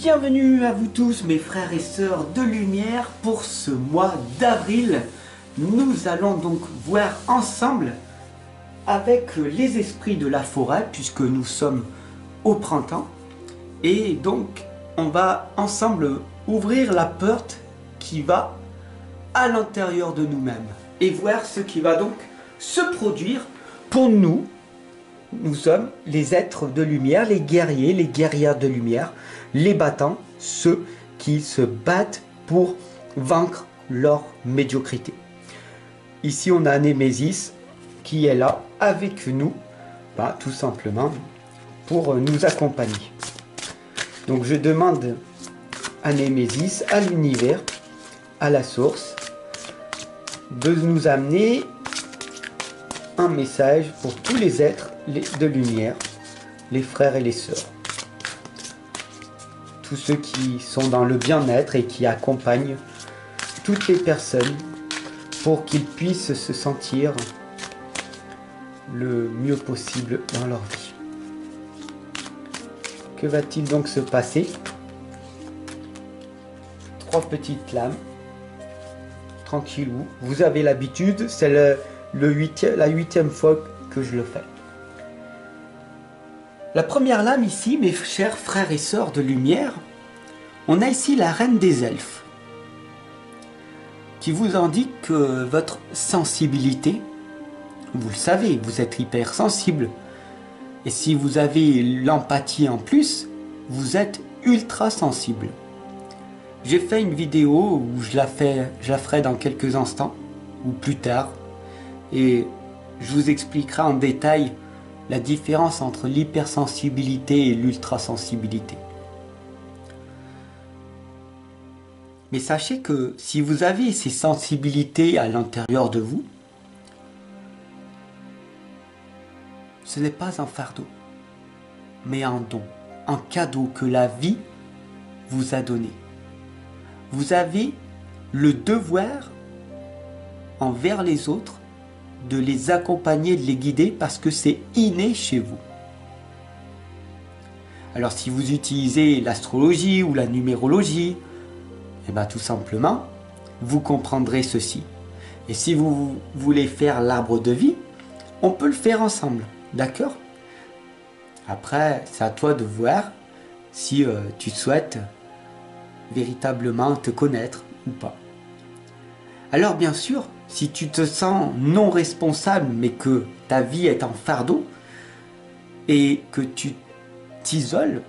Bienvenue à vous tous mes frères et sœurs de lumière pour ce mois d'avril. Nous allons donc voir ensemble avec les esprits de la forêt puisque nous sommes au printemps. Et donc on va ensemble ouvrir la porte qui va à l'intérieur de nous-mêmes et voir ce qui va donc se produire pour nous. Nous sommes les êtres de lumière, les guerriers, les guerrières de lumière, les battants, ceux qui se battent pour vaincre leur médiocrité. Ici, on a Némésis qui est là avec nous, tout simplement pour nous accompagner. Donc je demande à Némésis, à l'univers, à la source, de nous amener un message pour tous les êtres de lumière, les frères et les sœurs. Tous ceux qui sont dans le bien-être et qui accompagnent toutes les personnes pour qu'ils puissent se sentir le mieux possible dans leur vie. Que va-t-il donc se passer? 3 petites lames. Tranquillou. Vous avez l'habitude, c'est la 8e fois que je le fais. La première lame ici, mes chers frères et sœurs de lumière, on a ici la reine des elfes qui vous indique que votre sensibilité, vous le savez, vous êtes hypersensible, et si vous avez l'empathie en plus, vous êtes ultra sensible. J'ai fait une vidéo où je la ferai dans quelques instants ou plus tard, et je vous expliquerai en détail la différence entre l'hypersensibilité et l'ultrasensibilité. Mais sachez que si vous avez ces sensibilités à l'intérieur de vous, ce n'est pas un fardeau, mais un don, un cadeau que la vie vous a donné. Vous avez le devoir envers les autres de les accompagner, de les guider parce que c'est inné chez vous. Alors si vous utilisez l'astrologie ou la numérologie, tout simplement, vous comprendrez ceci. Et si vous voulez faire l'arbre de vie, on peut le faire ensemble, d'accord? Après, c'est à toi de voir si tu souhaites véritablement te connaître ou pas. Alors bien sûr, si tu te sens non responsable mais que ta vie est un fardeau et que tu t'isoles,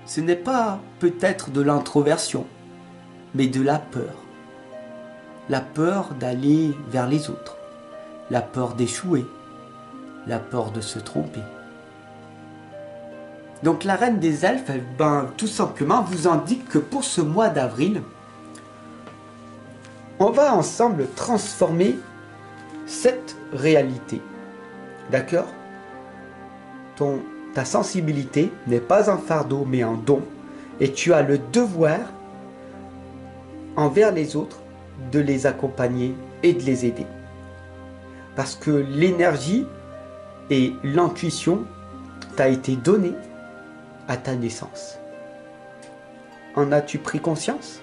ce n'est pas peut-être de l'introversion, mais de la peur. La peur d'aller vers les autres, la peur d'échouer, la peur de se tromper. Donc la reine des elfes, tout simplement, vous indique que pour ce mois d'avril, on va ensemble transformer cette réalité. D'accord? Ta sensibilité n'est pas un fardeau, mais un don. Et tu as le devoir envers les autres de les accompagner et de les aider. Parce que l'énergie et l'intuition t'a été donnée à ta naissance. En as-tu pris conscience?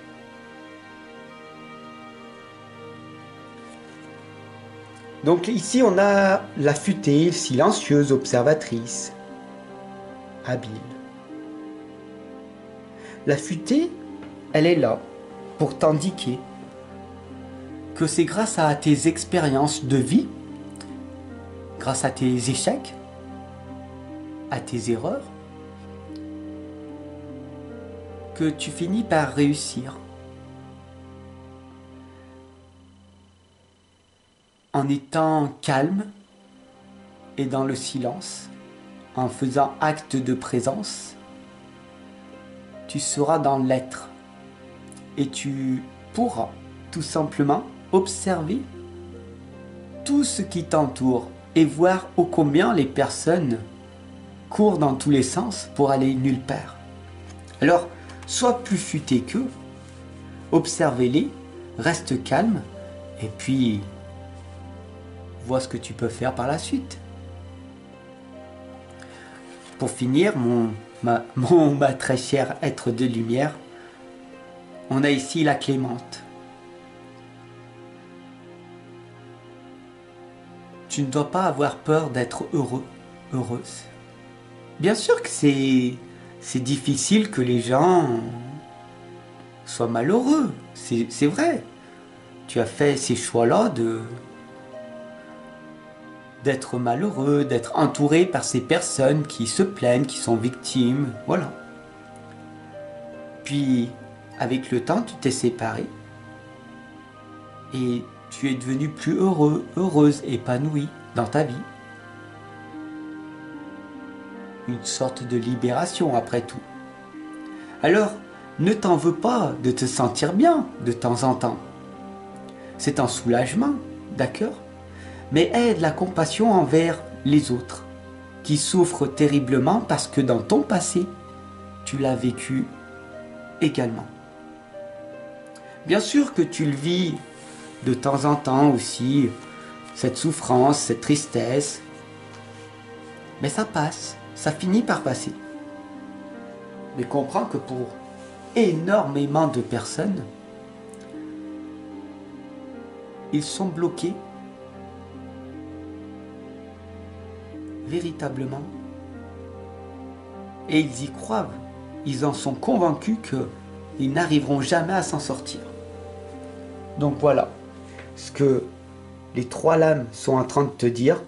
Donc ici on a la futée, silencieuse, observatrice, habile. La futée, elle est là pour t'indiquer que c'est grâce à tes expériences de vie, grâce à tes échecs, à tes erreurs, que tu finis par réussir. En étant calme et dans le silence, en faisant acte de présence, tu seras dans l'être et tu pourras tout simplement observer tout ce qui t'entoure et voir ô combien les personnes courent dans tous les sens pour aller nulle part. Alors, sois plus futé qu'eux, observe-les, reste calme et puis vois ce que tu peux faire par la suite. Pour finir, ma très cher être de lumière, on a ici la Clémente. Tu ne dois pas avoir peur d'être heureux, heureuse. Bien sûr que c'est difficile que les gens soient malheureux, c'est vrai. Tu as fait ces choix-là d'être malheureux, d'être entouré par ces personnes qui se plaignent, qui sont victimes, voilà. Puis, avec le temps, tu t'es séparé et tu es devenu plus heureux, heureuse, épanoui dans ta vie. Une sorte de libération après tout. Alors, ne t'en veux pas de te sentir bien de temps en temps. C'est un soulagement, d'accord? Mais aie de la compassion envers les autres qui souffrent terriblement parce que dans ton passé, tu l'as vécu également. Bien sûr que tu le vis de temps en temps aussi, cette souffrance, cette tristesse, mais ça passe, ça finit par passer. Mais comprends que pour énormément de personnes, ils sont bloqués véritablement et ils y croient, ils en sont convaincus qu'ils n'arriveront jamais à s'en sortir. Donc voilà ce que les trois lames sont en train de te dire.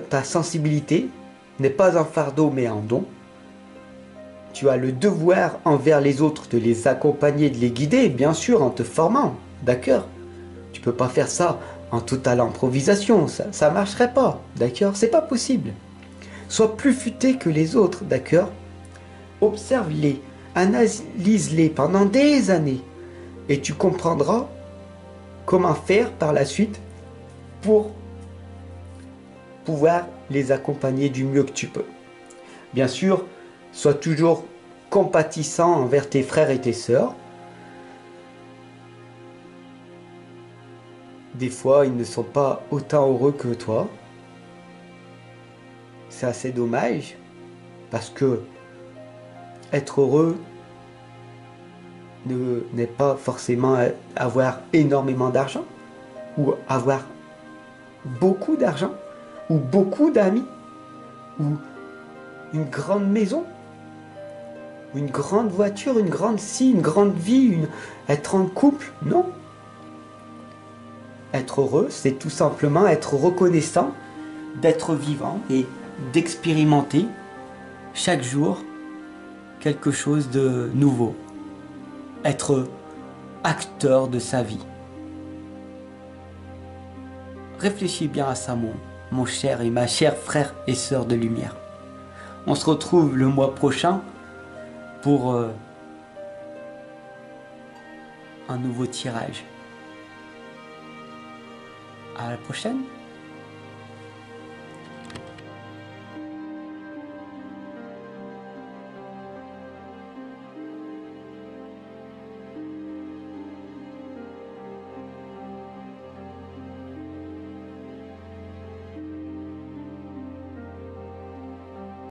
Ta sensibilité n'est pas un fardeau mais un don. Tu as le devoir envers les autres de les accompagner, de les guider, bien sûr en te formant, d'accord? Tu peux pas faire ça en totale improvisation, ça marcherait pas, d'accord? C'est pas possible. Sois plus futé que les autres, d'accord? Observe-les, analyse-les pendant des années et tu comprendras comment faire par la suite pour pouvoir les accompagner du mieux que tu peux. Bien sûr, sois toujours compatissant envers tes frères et tes sœurs. Des fois, ils ne sont pas autant heureux que toi. C'est assez dommage parce que être heureux n'est pas forcément avoir énormément d'argent ou avoir beaucoup d'argent ou beaucoup d'amis ou une grande maison, une grande voiture, une grande une grande vie, être en couple. Non. Être heureux, c'est tout simplement être reconnaissant d'être vivant et d'expérimenter chaque jour quelque chose de nouveau. Être acteur de sa vie. Réfléchis bien à ça, mon cher et ma chère frère et sœur de lumière. On se retrouve le mois prochain pour un nouveau tirage. À la prochaine.